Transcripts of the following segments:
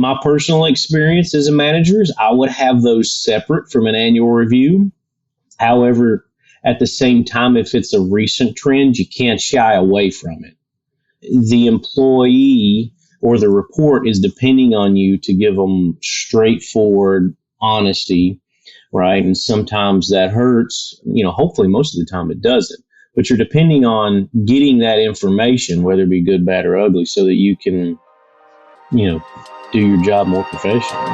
My personal experience as a manager is I would have those separate from an annual review. However, at the same time, if it's a recent trend, you can't shy away from it. The employee or the report is depending on you to give them straightforward honesty, right? And sometimes that hurts, hopefully most of the time it doesn't. But you're depending on getting that information, whether it be good, bad, or ugly, so that you can, do your job more professionally.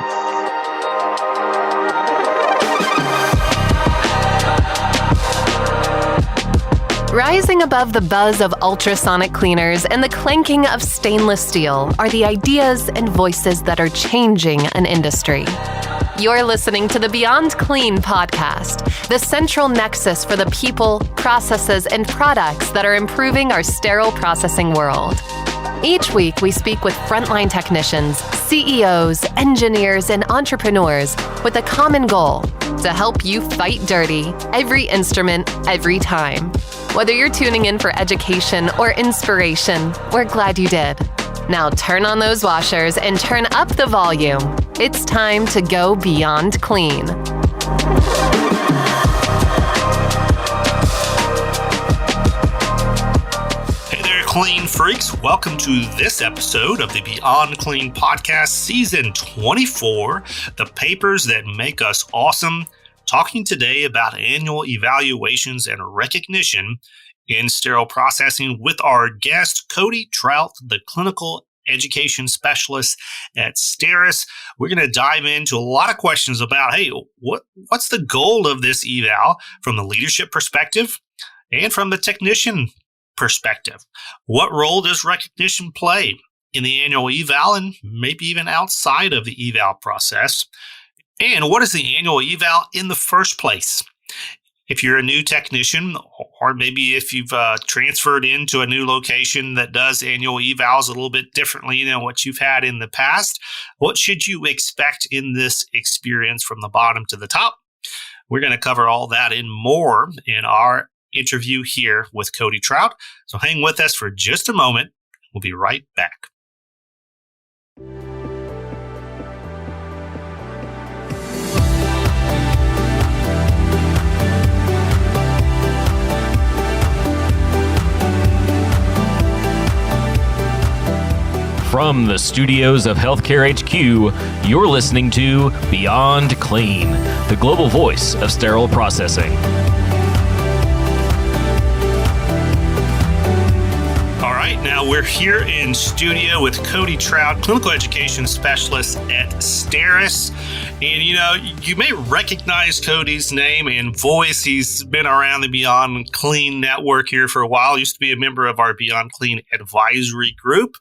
Rising above the buzz of ultrasonic cleaners and the clanking of stainless steel are the ideas and voices that are changing an industry. You're listening to the Beyond Clean podcast, the central nexus for the people, processes, and products that are improving our sterile processing world. Each week, we speak with frontline technicians, CEOs, engineers, and entrepreneurs with a common goal: to help you fight dirty, every instrument, every time. Whether you're tuning in for education or inspiration, we're glad you did. Now turn on those washers and turn up the volume. It's time to go beyond clean. Hey there, clean freaks. Welcome to this episode of the Beyond Clean podcast, season 24, the papers that make us awesome. Talking today about annual evaluations and recognition in sterile processing with our guest, Cody Troutt, the clinical education specialist at Steris. We're going to dive into a lot of questions about, hey, what's the goal of this eval from the leadership perspective and from the technician perspective? What role does recognition play in the annual eval and maybe even outside of the eval process? And what is the annual eval in the first place? If you're a new technician, or maybe if you've transferred into a new location that does annual evals a little bit differently than what you've had in the past, what should you expect in this experience from the bottom to the top? We're going to cover all that and more in our interview here with Cody Troutt. So hang with us for just a moment. We'll be right back. From the studios of Healthcare HQ, you're listening to Beyond Clean, the global voice of sterile processing. All right, now we're here in studio with Cody Troutt, clinical education specialist at Steris. And, you may recognize Cody's name and voice. He's been around the Beyond Clean network here for a while. Used to be a member of our Beyond Clean advisory group.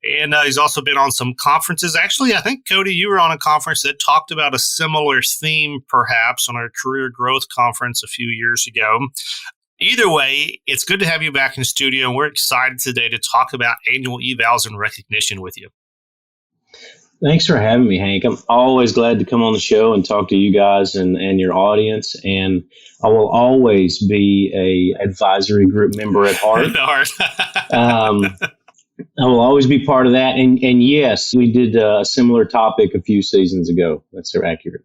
And he's also been on some conferences. Actually, I think, Cody, you were on a conference that talked about a similar theme, perhaps, on our career growth conference a few years ago. Either way, it's good to have you back in the studio. And we're excited today to talk about annual evals and recognition with you. Thanks for having me, Hank. I'm always glad to come on the show and talk to you guys and your audience. And I will always be a advisory group member at heart. I will always be part of that. And yes, we did a similar topic a few seasons ago. That's accurate.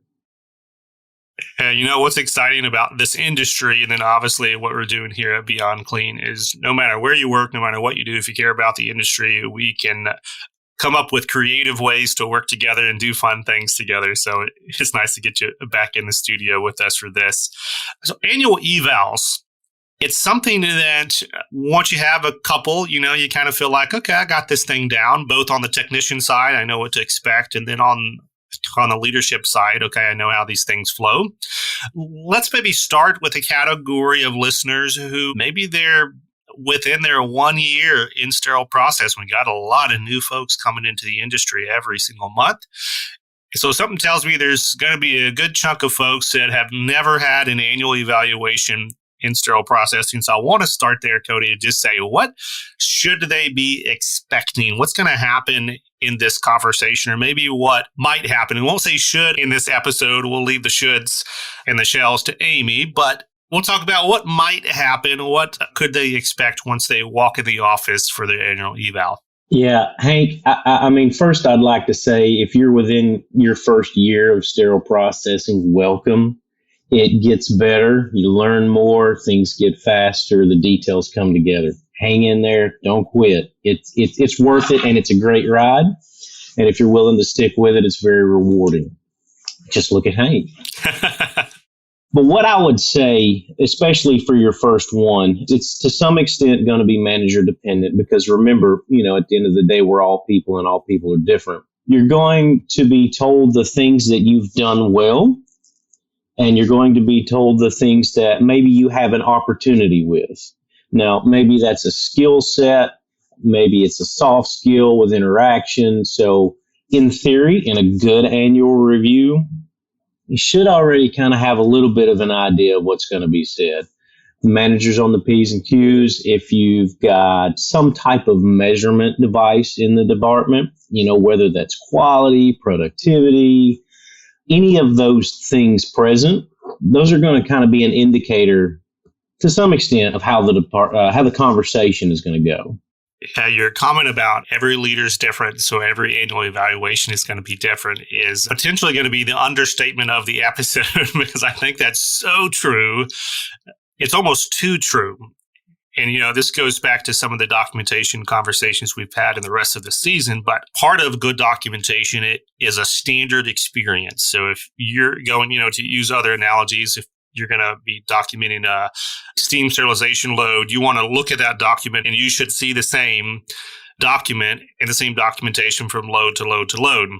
What's exciting about this industry, and then obviously what we're doing here at Beyond Clean, is no matter where you work, no matter what you do, if you care about the industry, we can come up with creative ways to work together and do fun things together. So it's nice to get you back in the studio with us for this. So annual evals, it's something that once you have a couple, you kind of feel like, okay, I got this thing down, both on the technician side, I know what to expect, and then on the leadership side, okay, I know how these things flow. Let's maybe start with a category of listeners who maybe they're within their 1 year in sterile process. We got a lot of new folks coming into the industry every single month. So something tells me there's going to be a good chunk of folks that have never had an annual evaluation in sterile processing. So I want to start there, Cody, and just say, what should they be expecting? What's going to happen in this conversation, or maybe what might happen? We won't say should in this episode. We'll leave the shoulds and the shalls to Amy, but we'll talk about what might happen. What could they expect once they walk in the office for their annual eval? Yeah, Hank, I mean, first I'd like to say if you're within your first year of sterile processing, welcome. It gets better. You learn more. Things get faster. The details come together. Hang in there. Don't quit. It's worth it, and it's a great ride. And if you're willing to stick with it, it's very rewarding. Just look at Hank. But what I would say, especially for your first one, it's to some extent going to be manager dependent because remember, at the end of the day, we're all people and all people are different. You're going to be told the things that you've done well, and you're going to be told the things that maybe you have an opportunity with. Now, maybe that's a skill set. Maybe it's a soft skill with interaction. So in theory, in a good annual review, you should already kind of have a little bit of an idea of what's going to be said. The managers on the P's and Q's, if you've got some type of measurement device in the department, whether that's quality, productivity, any of those things present, those are going to kind of be an indicator to some extent of how the conversation is going to go. Your comment about every leader is different, so every annual evaluation is going to be different is potentially going to be the understatement of the episode because I think that's so true. It's almost too true. And, this goes back to some of the documentation conversations we've had in the rest of the season, but part of good documentation is a standard experience. So if you're going, to use other analogies, if you're going to be documenting a steam sterilization load, you want to look at that document and you should see the same document and the same documentation from load to load to load.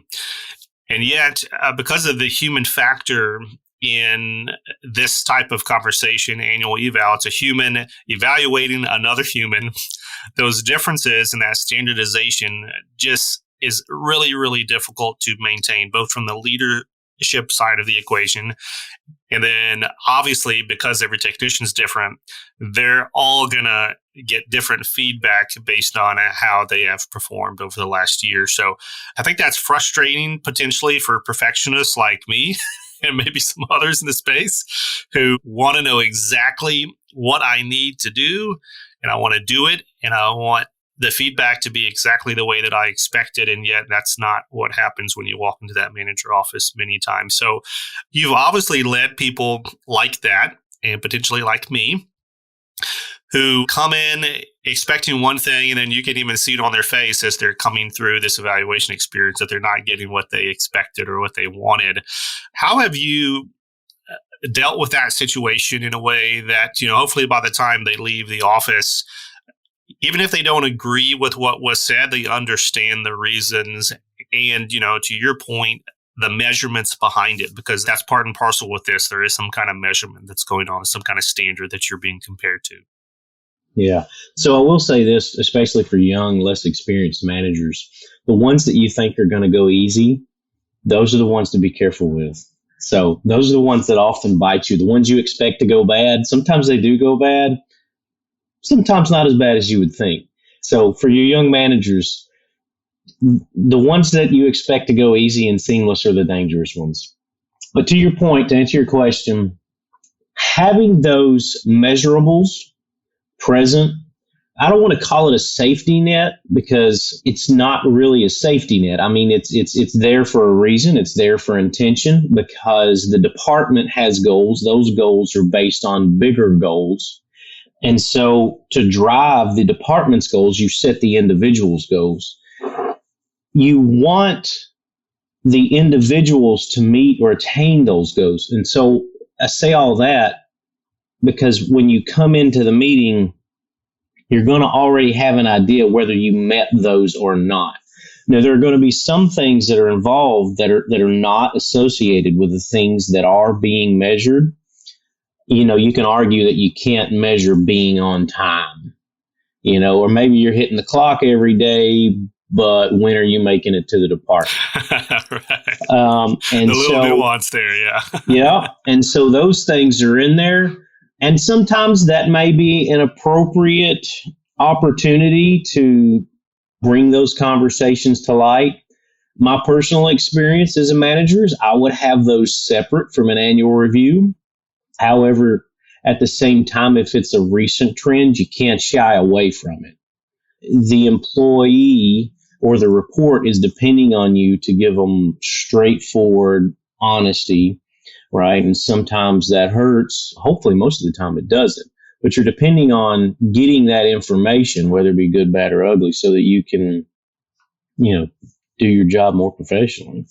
And yet, because of the human factor in this type of conversation, annual eval, it's a human evaluating another human. Those differences in that standardization just is really, really difficult to maintain, both from the leadership side of the equation. And then obviously, because every technician is different, they're all going to get different feedback based on how they have performed over the last year. So I think that's frustrating potentially for perfectionists like me and maybe some others in the space who want to know exactly what I need to do, and I want to do it, and I want the feedback to be exactly the way that I expected. And yet that's not what happens when you walk into that manager office many times. So you've obviously led people like that and potentially like me who come in expecting one thing, and then you can even see it on their face as they're coming through this evaluation experience that they're not getting what they expected or what they wanted. How have you dealt with that situation in a way that, hopefully by the time they leave the office, even if they don't agree with what was said, they understand the reasons and, to your point, the measurements behind it, because that's part and parcel with this. There is some kind of measurement that's going on, some kind of standard that you're being compared to. Yeah. So I will say this, especially for young, less experienced managers, the ones that you think are going to go easy, those are the ones to be careful with. So those are the ones that often bite you. The ones you expect to go bad, sometimes they do go bad, sometimes not as bad as you would think. So for your young managers, the ones that you expect to go easy and seamless are the dangerous ones. But to your point, to answer your question, having those measurables present, I don't want to call it a safety net because it's not really a safety net. I mean, it's there for a reason. It's there for intention because the department has goals. Those goals are based on bigger goals. And so to drive the department's goals, you set the individual's goals. You want the individuals to meet or attain those goals. And so I say all that because when you come into the meeting, you're going to already have an idea whether you met those or not. Now, there are going to be some things that are involved that are not associated with the things that are being measured. You can argue that you can't measure being on time, or maybe you're hitting the clock every day, but when are you making it to the department? Right. And the little nuance there, yeah. Yeah. And so those things are in there. And sometimes that may be an appropriate opportunity to bring those conversations to light. My personal experience as a manager is I would have those separate from an annual review. However, at the same time, if it's a recent trend, you can't shy away from it. the employee or the report is depending on you to give them straightforward honesty, right? And sometimes that hurts. Hopefully, most of the time it doesn't. But you're depending on getting that information, whether it be good, bad, or ugly, so that you can, do your job more professionally.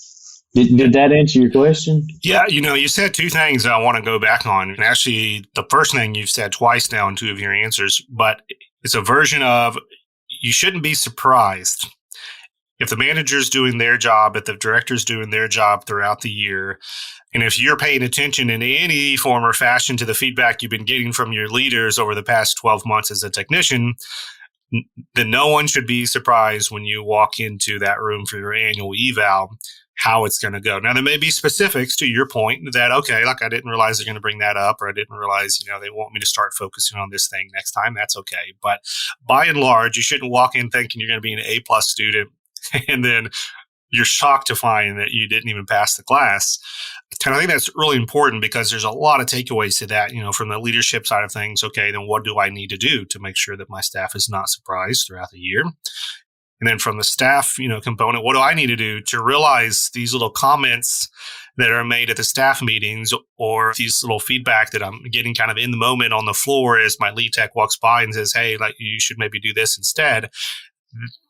Did that answer your question? Yeah, you said two things I want to go back on. And actually, the first thing you've said twice now in two of your answers, but it's a version of you shouldn't be surprised if the manager's doing their job, if the director's doing their job throughout the year, and if you're paying attention in any form or fashion to the feedback you've been getting from your leaders over the past 12 months as a technician, then no one should be surprised when you walk into that room for your annual eval, how it's going to go. Now, there may be specifics to your point that, okay, like I didn't realize they're going to bring that up, or I didn't realize, they want me to start focusing on this thing next time. That's okay. But by and large, you shouldn't walk in thinking you're going to be an A+ student and then you're shocked to find that you didn't even pass the class. And I think that's really important because there's a lot of takeaways to that, from the leadership side of things. Okay, then what do I need to do to make sure that my staff is not surprised throughout the year? And then from the staff, component, what do I need to do to realize these little comments that are made at the staff meetings or these little feedback that I'm getting kind of in the moment on the floor as my lead tech walks by and says, hey, like you should maybe do this instead.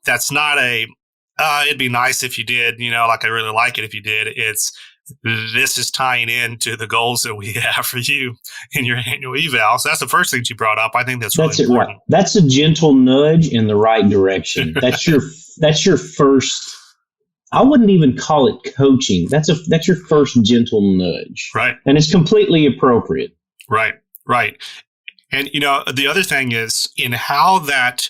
That's not it'd be nice if you did, like I really like it if you did. This is tying into the goals that we have for you in your annual eval. So that's the first thing you brought up. I think that's really important. Right. That's a gentle nudge in the right direction. That's your first. I wouldn't even call it coaching. That's your first gentle nudge. Right. And it's completely appropriate. Right. And, the other thing is in how that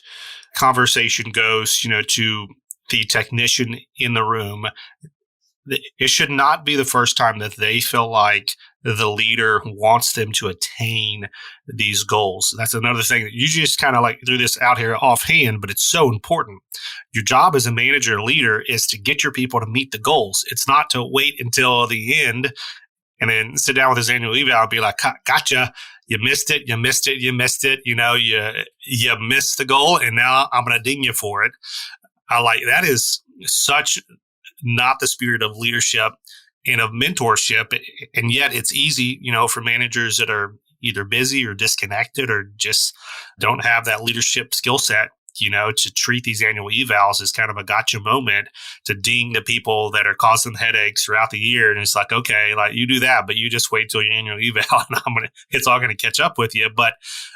conversation goes, to the technician in the room, it should not be the first time that they feel like the leader wants them to attain these goals. That's another thing that you just kind of like threw this out here offhand, but it's so important. Your job as a manager or leader is to get your people to meet the goals. It's not to wait until the end and then sit down with his annual eval and be like, gotcha. You missed it. You missed the goal. And now I'm going to ding you for it. That is such not the spirit of leadership and of mentorship. And yet it's easy, for managers that are either busy or disconnected or just don't have that leadership skill set, to treat these annual evals as kind of a gotcha moment to ding the people that are causing headaches throughout the year. And it's like, okay, like you do that, but you just wait till your annual eval and it's all going to catch up with you. But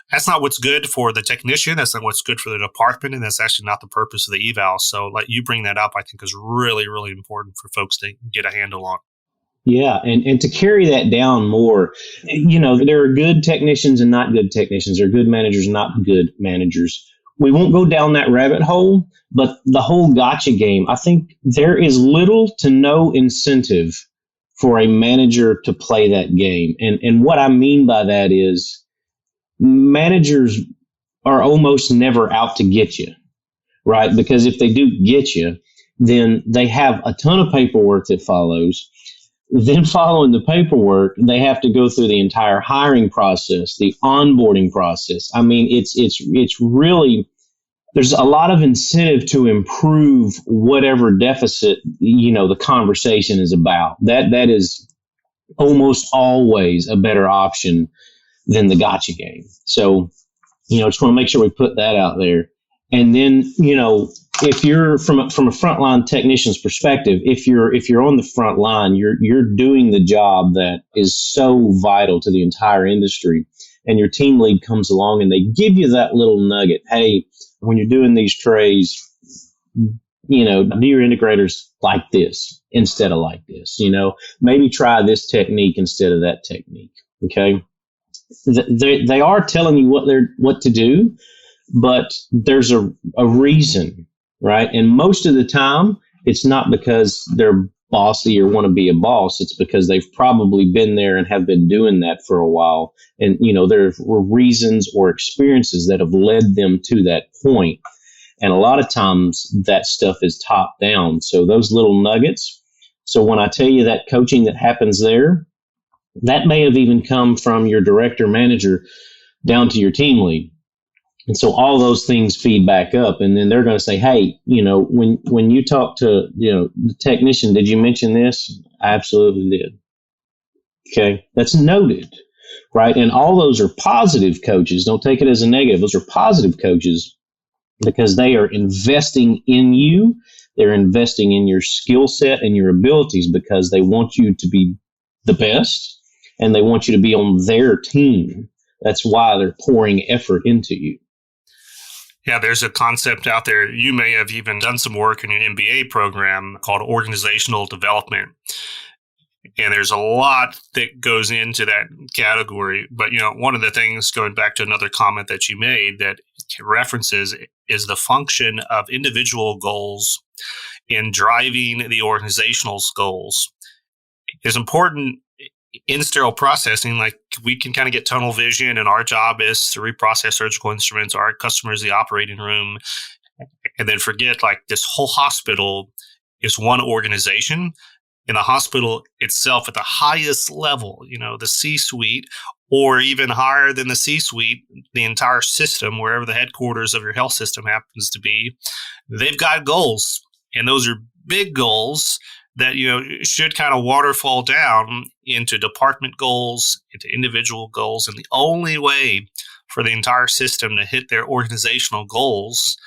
that's not what's good for the technician. That's not what's good for the department. And that's actually not the purpose of the eval. So like you bring that up, I think is really, really important for folks to get a handle on. Yeah. And to carry that down more, there are good technicians and not good technicians. There are good managers, not good managers. We won't go down that rabbit hole, but the whole gotcha game, I think there is little to no incentive for a manager to play that game. And what I mean by that is managers are almost never out to get you, right? Because if they do get you, then they have a ton of paperwork that follows. Then following the paperwork, they have to go through the entire hiring process, the onboarding process. I mean, it's really, there's a lot of incentive to improve whatever deficit, the conversation is about. That is almost always a better option than the gotcha game. So, just want to make sure we put that out there. And then, if you're from a frontline technician's perspective, if you're on the front line, you're doing the job that is so vital to the entire industry, and your team lead comes along and they give you that little nugget. Hey, when you're doing these trays, do your integrators like this instead of like this. Maybe try this technique instead of that technique. Okay, they are telling you what to do, but there's a reason. Right. And most of the time, it's not because they're bossy or want to be a boss. It's because they've probably been there and have been doing that for a while. And, there were reasons or experiences that have led them to that point. And a lot of times that stuff is top down. So those little nuggets. So when I tell you that coaching that happens there, that may have even come from your director manager down to your team lead. And so all those things feed back up, and then they're going to say, hey, when you talk to, the technician, did you mention this? I absolutely did. Okay. That's noted, right? And all those are positive coaches. Don't take it as a negative. Those are positive coaches because they are investing in you. They're investing in your skill set and your abilities because they want you to be the best and they want you to be on their team. That's why they're pouring effort into you. Yeah, there's a concept out there. You may have even done some work in your MBA program called organizational development. And there's a lot that goes into that category. But, one of the things, going back to another comment that you made that references, is the function of individual goals in driving the organizational goals. It's important in sterile processing. Like, we can kind of get tunnel vision, and our job is to reprocess surgical instruments. Our customer is the operating room, and then forget like this whole hospital is one organization. In the hospital itself, at the highest level, the C-suite, or even higher than the C-suite, the entire system, wherever the headquarters of your health system happens to be, they've got goals, and those are big goals that, should kind of waterfall down into department goals, into individual goals. And the only way for the entire system to hit their organizational goals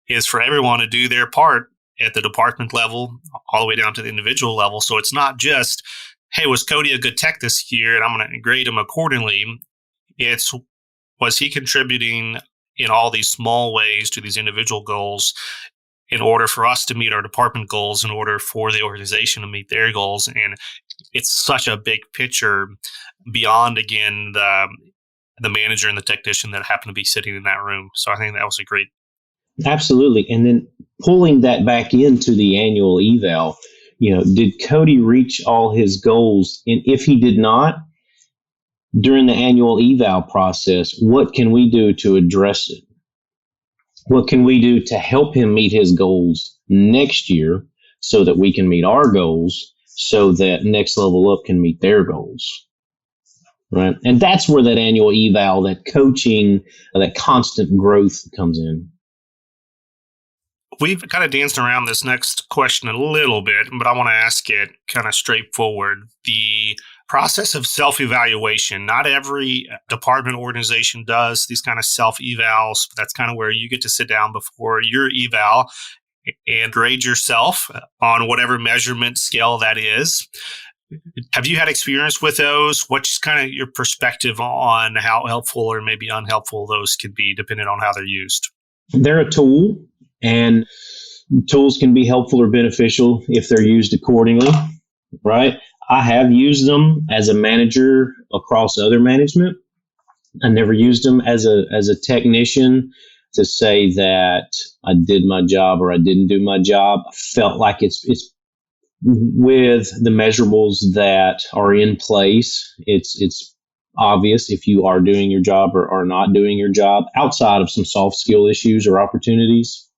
is for everyone to do their part at the department level, all the way down to the individual level. So it's not just, hey, was Cody a good tech this year and I'm going to grade him accordingly? It's, was he contributing in all these small ways to these individual goals in order for us to meet our department goals, in order for the organization to meet their goals? And it's such a big picture beyond, again, the manager and the technician that happen to be sitting in that room. So I think that was a great. Absolutely. And then pulling that back into the annual eval, did Cody reach all his goals? And if he did not, during the annual eval process, what can we do to address it? What can we do to help him meet his goals next year so that we can meet our goals, so that next level up can meet their goals? Right. And that's where that annual eval, that coaching, that constant growth comes in. We've kind of danced around this next question a little bit, but I want to ask it kind of straightforward. The process of self-evaluation, not every department organization does these kind of self-evals. That's kind of where you get to sit down before your eval and grade yourself on whatever measurement scale that is. Have you had experience with those? What's kind of your perspective on how helpful or maybe unhelpful those could be, depending on how they're used? They're a tool, and tools can be helpful or beneficial if they're used accordingly, right? I have used them as a manager across other management. I never used them as a technician to say that I did my job or I didn't do my job. I felt like it's with the measurables that are in place. It's obvious if you are doing your job or are not doing your job, outside of some soft skill issues or opportunities.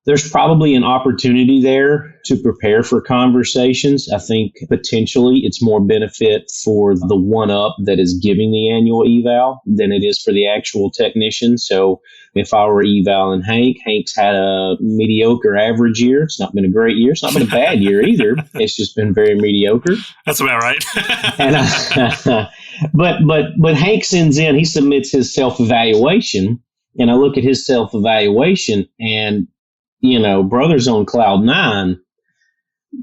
There's probably an opportunity there to prepare for conversations. I think potentially it's more benefit for the one-up that is giving the annual eval than it is for the actual technician. So if I were evaling Hank's had a mediocre average year. It's not been a great year. It's not been a bad year either. It's just been very mediocre. That's about right. And but Hank sends in, he submits his self-evaluation, and I look at his self-evaluation and, brother's on cloud nine.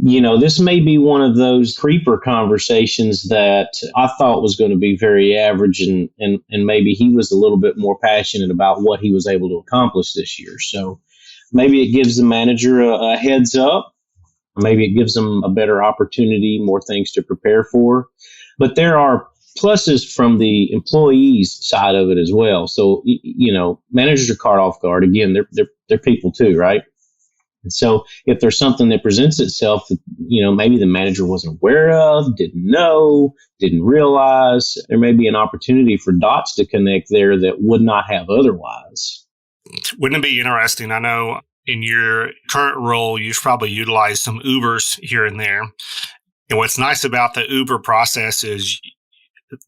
This may be one of those creeper conversations that I thought was going to be very average, and maybe he was a little bit more passionate about what he was able to accomplish this year. So maybe it gives the manager a heads up. Maybe it gives them a better opportunity, more things to prepare for. But there are pluses from the employees' side of it as well. So, managers are caught off guard. Again, they're people too, right? And so if there's something that presents itself that, maybe the manager wasn't aware of, didn't know, didn't realize, there may be an opportunity for dots to connect there that would not have otherwise. Wouldn't it be interesting? I know in your current role, you've probably utilized some Ubers here and there. And what's nice about the Uber process is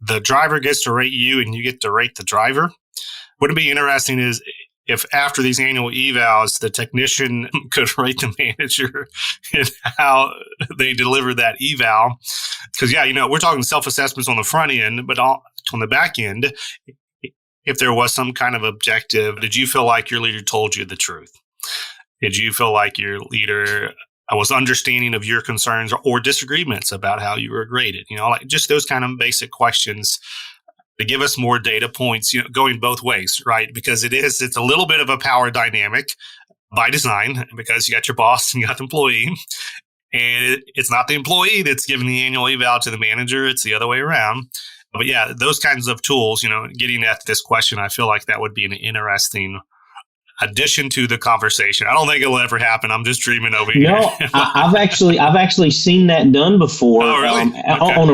the driver gets to rate you and you get to rate the driver. Wouldn't it be interesting is if after these annual evals, the technician could rate the manager and how they deliver that eval. Because, we're talking self-assessments on the front end, but on the back end, if there was some kind of objective, did you feel like your leader told you the truth? Did you feel like your leader was understanding of your concerns or disagreements about how you were graded? Like just those kind of basic questions to give us more data points, going both ways, right? Because it's a little bit of a power dynamic by design, because you got your boss and you got the employee. And it's not the employee that's giving the annual eval to the manager. It's the other way around. But yeah, those kinds of tools, getting at this question, I feel like that would be an interesting addition to the conversation. I don't think it'll ever happen. I'm just dreaming over here. No, I've actually seen that done before. Oh, really? Okay. On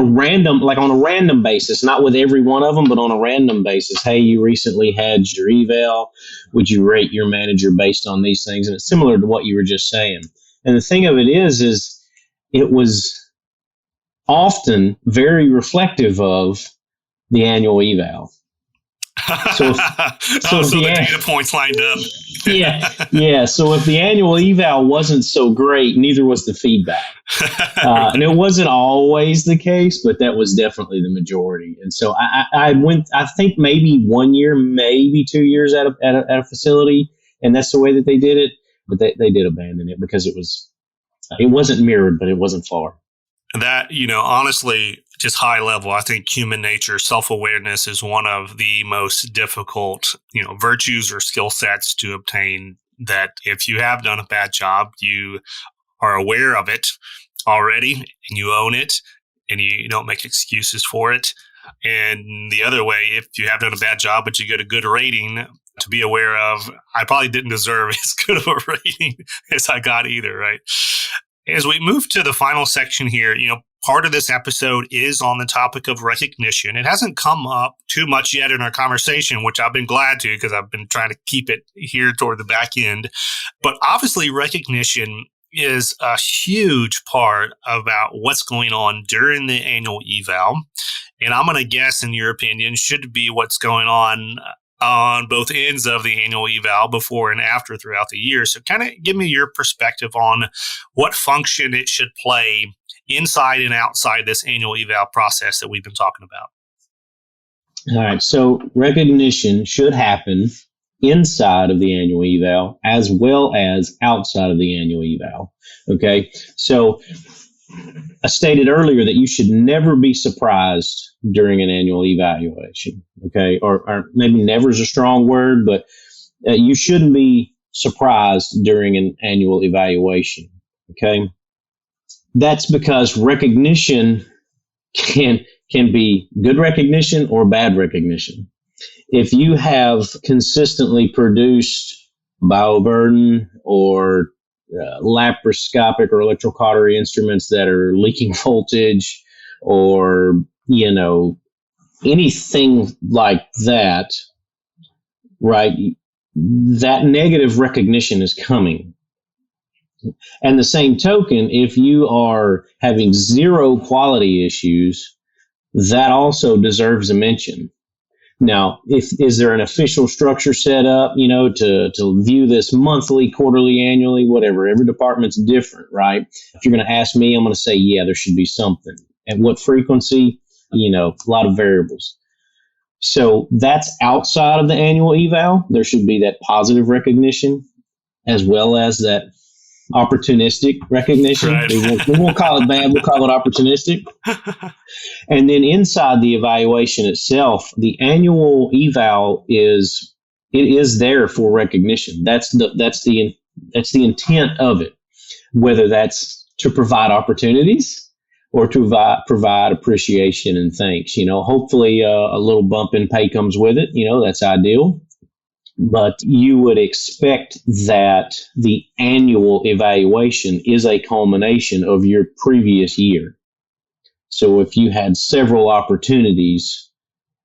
a random basis, not with every one of them, but on a random basis. Hey, you recently had your eval. Would you rate your manager based on these things? And it's similar to what you were just saying. And the thing of it is it was often very reflective of the annual eval. So the data points lined up. Yeah. So if the annual eval wasn't so great, neither was the feedback. And it wasn't always the case, but that was definitely the majority. And so I think maybe 1 year, maybe 2 years at a facility, and that's the way that they did it. But they did abandon it because it wasn't mirrored, but it wasn't far. That, honestly, just high level, I think human nature, self-awareness is one of the most difficult, virtues or skill sets to obtain, that if you have done a bad job, you are aware of it already and you own it and you don't make excuses for it. And the other way, if you have done a bad job, but you get a good rating, to be aware of, I probably didn't deserve as good of a rating as I got either, right? As we move to the final section here, part of this episode is on the topic of recognition. It hasn't come up too much yet in our conversation, which I've been glad to, because I've been trying to keep it here toward the back end. But obviously, recognition is a huge part about what's going on during the annual eval. And I'm going to guess, in your opinion, should be what's going on both ends of the annual eval, before and after, throughout the year. So kind of give me your perspective on what function it should play inside and outside this annual eval process that we've been talking about. All right. So recognition should happen inside of the annual eval as well as outside of the annual eval. Okay. So I stated earlier that you should never be surprised during an annual evaluation. Okay. Or maybe never is a strong word, but you shouldn't be surprised during an annual evaluation. Okay. That's because recognition can be good recognition or bad recognition. If you have consistently produced bioburden or laparoscopic or electrocautery instruments that are leaking voltage, or anything like that, right? That negative recognition is coming. And the same token, if you are having zero quality issues, that also deserves a mention. Now, is there an official structure set up, to view this monthly, quarterly, annually, whatever? Every department's different, right? If you're going to ask me, I'm going to say, yeah, there should be something. At what frequency? A lot of variables. So that's outside of the annual eval. There should be that positive recognition as well as that opportunistic recognition. Right. We won't call it bad, we'll call it opportunistic. And then inside the evaluation itself, the annual eval is there for recognition. That's the intent of it, whether that's to provide opportunities or to provide appreciation and thanks. Hopefully a little bump in pay comes with it. That's ideal. But you would expect that the annual evaluation is a culmination of your previous year. So if you had several opportunities,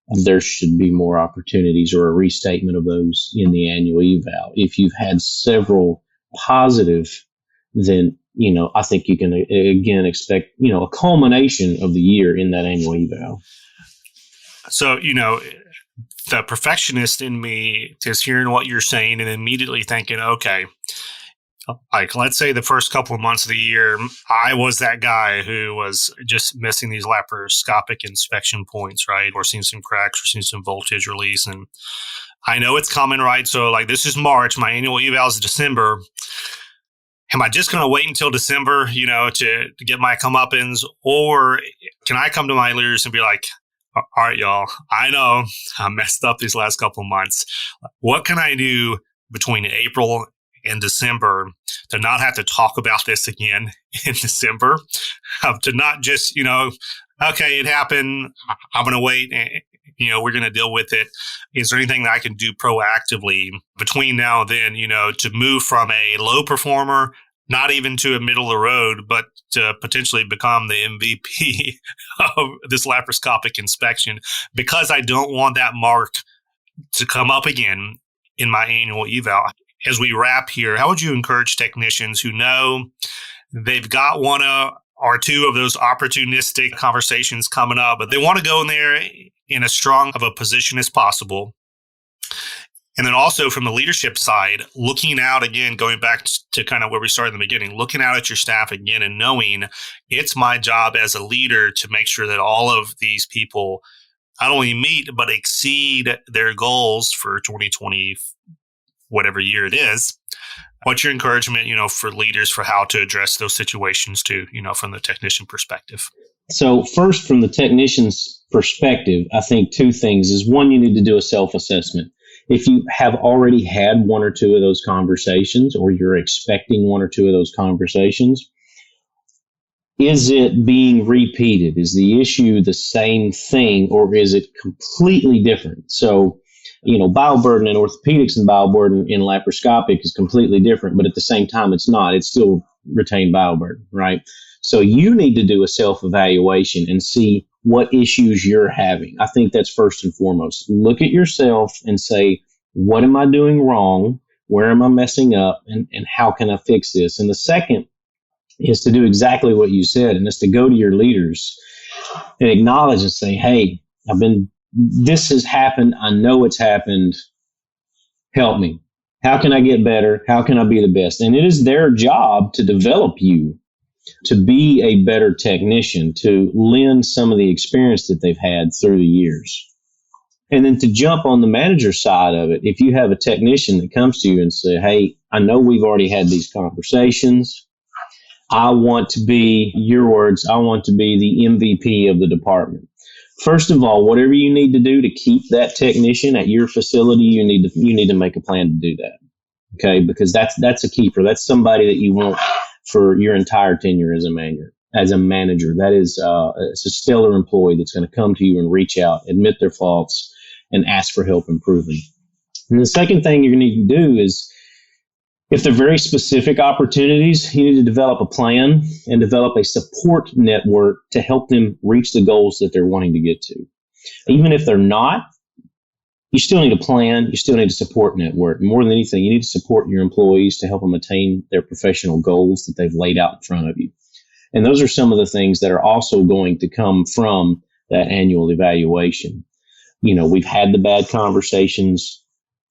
there should be more opportunities or a restatement of those in the annual eval. If you've had several positive, then, I think you can, again, expect, a culmination of the year in that annual eval. So, the perfectionist in me is hearing what you're saying and immediately thinking, okay, like let's say the first couple of months of the year, I was that guy who was just missing these laparoscopic inspection points, right? Or seeing some cracks or seeing some voltage release. And I know it's coming, right? So like this is March, my annual eval is December. Am I just going to wait until December, to get my comeuppance? Or can I come to my leaders and be like, all right, y'all, I know I messed up these last couple of months. What can I do between April and December to not have to talk about this again in December? To not just, okay, it happened. I'm going to wait. We're going to deal with it. Is there anything that I can do proactively between now and then, to move from a low performer, not even to a middle of the road, but to potentially become the MVP of this laparoscopic inspection, because I don't want that mark to come up again in my annual eval. As we wrap here, how would you encourage technicians who know they've got one or two of those opportunistic conversations coming up, but they want to go in there in as strong of a position as possible? And then also from the leadership side, looking out again, going back to kind of where we started in the beginning, looking out at your staff again and knowing it's my job as a leader to make sure that all of these people not only meet, but exceed their goals for 2020, whatever year it is. What's your encouragement, for leaders for how to address those situations too, from the technician perspective? So first, from the technician's perspective, I think two things is one, you need to do a self-assessment. If you have already had one or two of those conversations, or you're expecting one or two of those conversations, is it being repeated? Is the issue the same thing, or is it completely different? So, bioburden in orthopedics and bioburden in laparoscopic is completely different, but at the same time, it's not. It's still retained bioburden, right? So you need to do a self-evaluation and see what issues you're having. I think that's first and foremost. Look at yourself and say, what am I doing wrong? Where am I messing up? And how can I fix this? And the second is to do exactly what you said, and it's to go to your leaders and acknowledge and say, hey, this has happened. I know it's happened. Help me. How can I get better? How can I be the best? And it is their job to develop you to be a better technician, to lend some of the experience that they've had through the years. And then to jump on the manager side of it, if you have a technician that comes to you and say, hey, I know we've already had these conversations. I want to be, your words, I want to be the MVP of the department. First of all, whatever you need to do to keep that technician at your facility, you need to make a plan to do that. Okay, because that's a keeper. That's somebody that you want for your entire tenure as a manager. That is it's a stellar employee that's going to come to you and reach out, admit their faults, and ask for help improving. And the second thing you need to do is, if they're very specific opportunities, you need to develop a plan and develop a support network to help them reach the goals that they're wanting to get to. Even if they're not, you still need a plan. You still need a support network. More than anything, you need to support your employees to help them attain their professional goals that they've laid out in front of you. And those are some of the things that are also going to come from that annual evaluation. We've had the bad conversations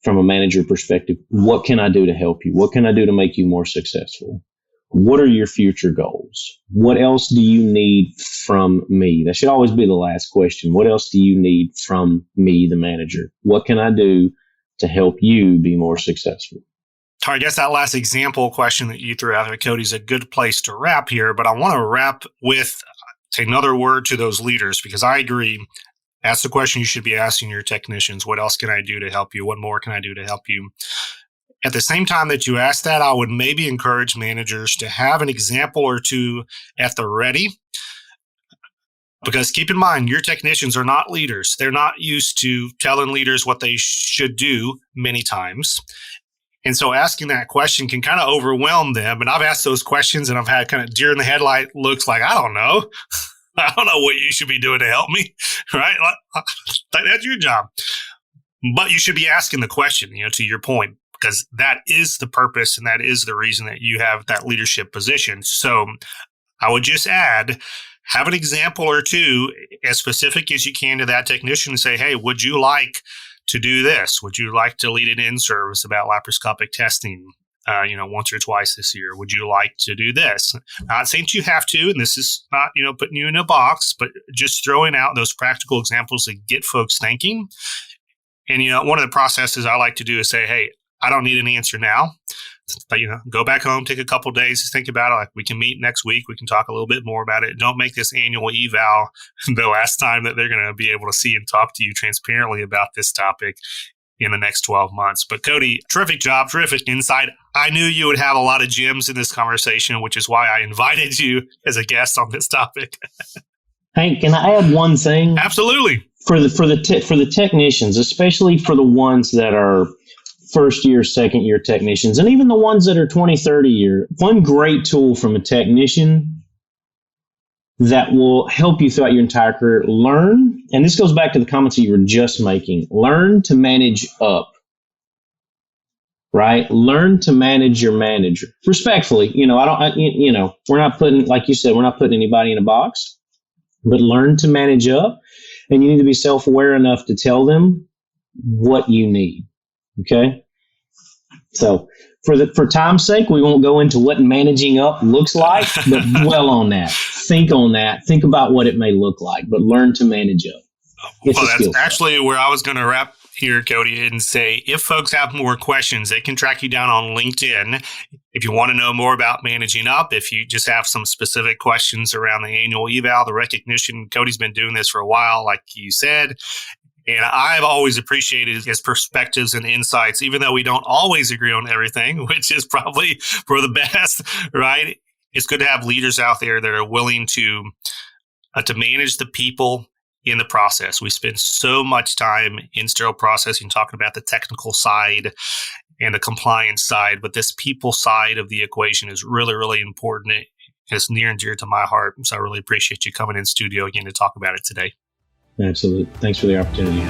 from a manager perspective. What can I do to help you? What can I do to make you more successful? What are your future goals? What else do you need from me? That should always be the last question. What else do you need from me, the manager? What can I do to help you be more successful? I guess that last example question that you threw out there, Cody, is a good place to wrap here. But I want to wrap with another word to those leaders, because I agree. That's the question you should be asking your technicians. What else can I do to help you? What more can I do to help you? At the same time that you ask that, I would maybe encourage managers to have an example or two at the ready. Because keep in mind, your technicians are not leaders. They're not used to telling leaders what they should do many times. And so asking that question can kind of overwhelm them. And I've asked those questions and I've had kind of deer in the headlight looks like, I don't know. I don't know what you should be doing to help me, right? That's your job. But you should be asking the question, to your point, because that is the purpose and that is the reason that you have that leadership position. So I would just add, have an example or two as specific as you can to that technician and say, hey, would you like to do this? Would you like to lead an in-service about laparoscopic testing, once or twice this year? Would you like to do this? Not saying you have to, and this is not, putting you in a box, but just throwing out those practical examples that get folks thinking. And, one of the processes I like to do is say, hey, I don't need an answer now. But, go back home, take a couple of days to think about it. Like, we can meet next week. We can talk a little bit more about it. Don't make this annual eval the last time that they're going to be able to see and talk to you transparently about this topic in the next 12 months. But Cody, terrific job, terrific insight. I knew you would have a lot of gems in this conversation, which is why I invited you as a guest on this topic. Hank, can I add one thing? Absolutely. For the technicians, especially for the ones that are first year, second year technicians, and even the ones that are 20, 30 year, one great tool from a technician that will help you throughout your entire career, learn, and this goes back to the comments that you were just making, learn to manage up, right? Learn to manage your manager. Respectfully, we're not putting, like you said, we're not putting anybody in a box, but learn to manage up, and you need to be self-aware enough to tell them what you need. Okay. So for time's sake, we won't go into what managing up looks like, but dwell on that. Think on that. Think about what it may look like, but learn to manage up. That's actually where I was going to wrap here, Cody, and say, if folks have more questions, they can track you down on LinkedIn. If you want to know more about managing up, if you just have some specific questions around the annual eval, the recognition, Cody's been doing this for a while, like you said. And I've always appreciated his perspectives and insights, even though we don't always agree on everything, which is probably for the best, right? It's good to have leaders out there that are willing to manage the people in the process. We spend so much time in sterile processing talking about the technical side and the compliance side, but this people side of the equation is really, really important. It's near and dear to my heart. So I really appreciate you coming in studio again to talk about it today. Absolutely. Thanks for the opportunity.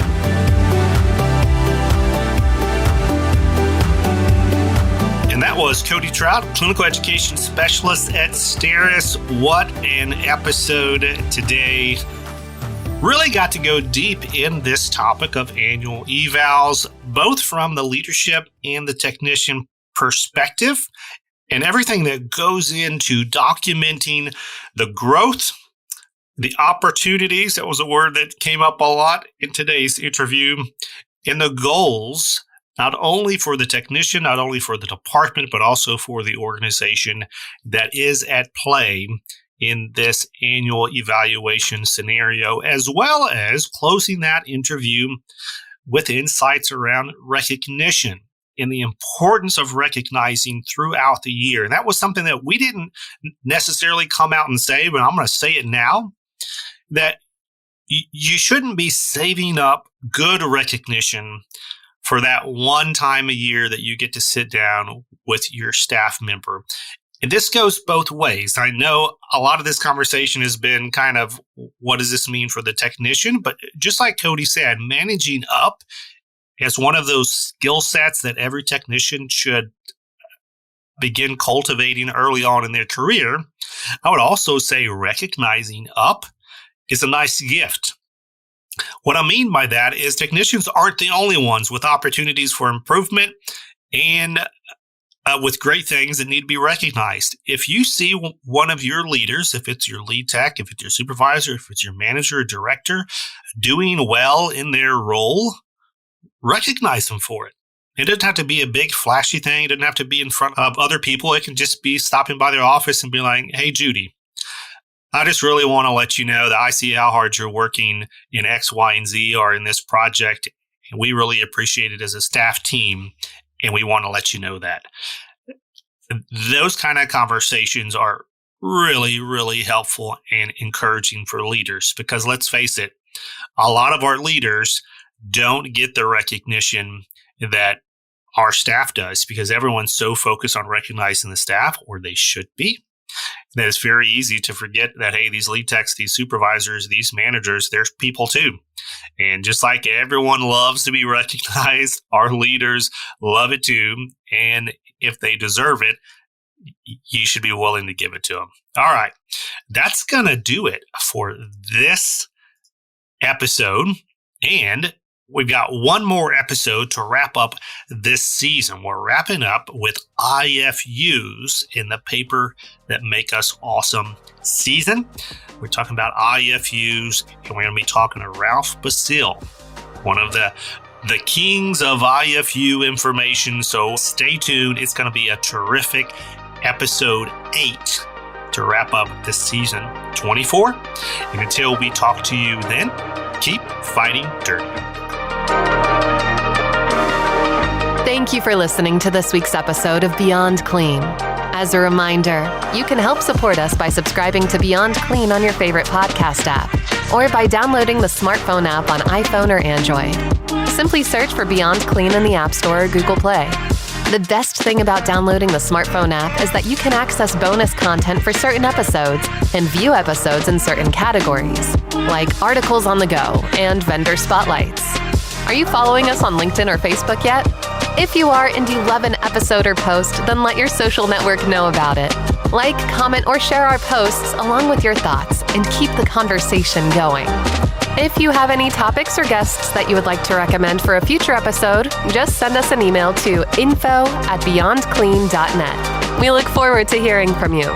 And that was Cody Troutt, Clinical Education Specialist at Steris. What an episode today. Really got to go deep in this topic of annual evals, both from the leadership and the technician perspective, and everything that goes into documenting the growth, the opportunities, that was a word that came up a lot in today's interview, and the goals, not only for the technician, not only for the department, but also for the organization that is at play in this annual evaluation scenario, as well as closing that interview with insights around recognition and the importance of recognizing throughout the year. And that was something that we didn't necessarily come out and say, but I'm going to say it now, that you shouldn't be saving up good recognition for that one time a year that you get to sit down with your staff member. And this goes both ways. I know a lot of this conversation has been kind of, what does this mean for the technician? But just like Cody said, managing up is one of those skill sets that every technician should begin cultivating early on in their career. I would also say recognizing up is a nice gift. What I mean by that is technicians aren't the only ones with opportunities for improvement and with great things that need to be recognized. If you see one of your leaders, if it's your lead tech, if it's your supervisor, if it's your manager or director, doing well in their role, recognize them for it. It doesn't have to be a big flashy thing. It doesn't have to be in front of other people. It can just be stopping by their office and be like, hey, Judy, I just really want to let you know that I see how hard you're working in X, Y, and Z or in this project. And we really appreciate it as a staff team. And we want to let you know that. Those kind of conversations are really, really helpful and encouraging for leaders, because let's face it, a lot of our leaders don't get the recognition that our staff does, because everyone's so focused on recognizing the staff, or they should be, that it's very easy to forget that, hey, these lead techs, these supervisors, these managers, there's people too. And just like everyone loves to be recognized, our leaders love it too. And if they deserve it, you should be willing to give it to them. All right. That's going to do it for this episode. And We've got one more episode to wrap up this season. We're wrapping up with IFUs in the Paper That Make Us Awesome season. We're talking about IFUs, and we're going to be talking to Ralph Basile, one of the kings of IFU information. So stay tuned. It's going to be a terrific episode 8 to wrap up this season 24. And until we talk to you then, keep fighting dirty. Thank you for listening to this week's episode of Beyond Clean. As a reminder, you can help support us by subscribing to Beyond Clean on your favorite podcast app, or by downloading the smartphone app on iPhone or Android. Simply search for Beyond Clean in the App Store or Google Play. The best thing about downloading the smartphone app is that you can access bonus content for certain episodes and view episodes in certain categories, like articles on the go and vendor spotlights. Are you following us on LinkedIn or Facebook yet? If you are and you love an episode or post, then let your social network know about it. Like, comment, or share our posts along with your thoughts and keep the conversation going. If you have any topics or guests that you would like to recommend for a future episode, just send us an email to info@beyondclean.net. We look forward to hearing from you.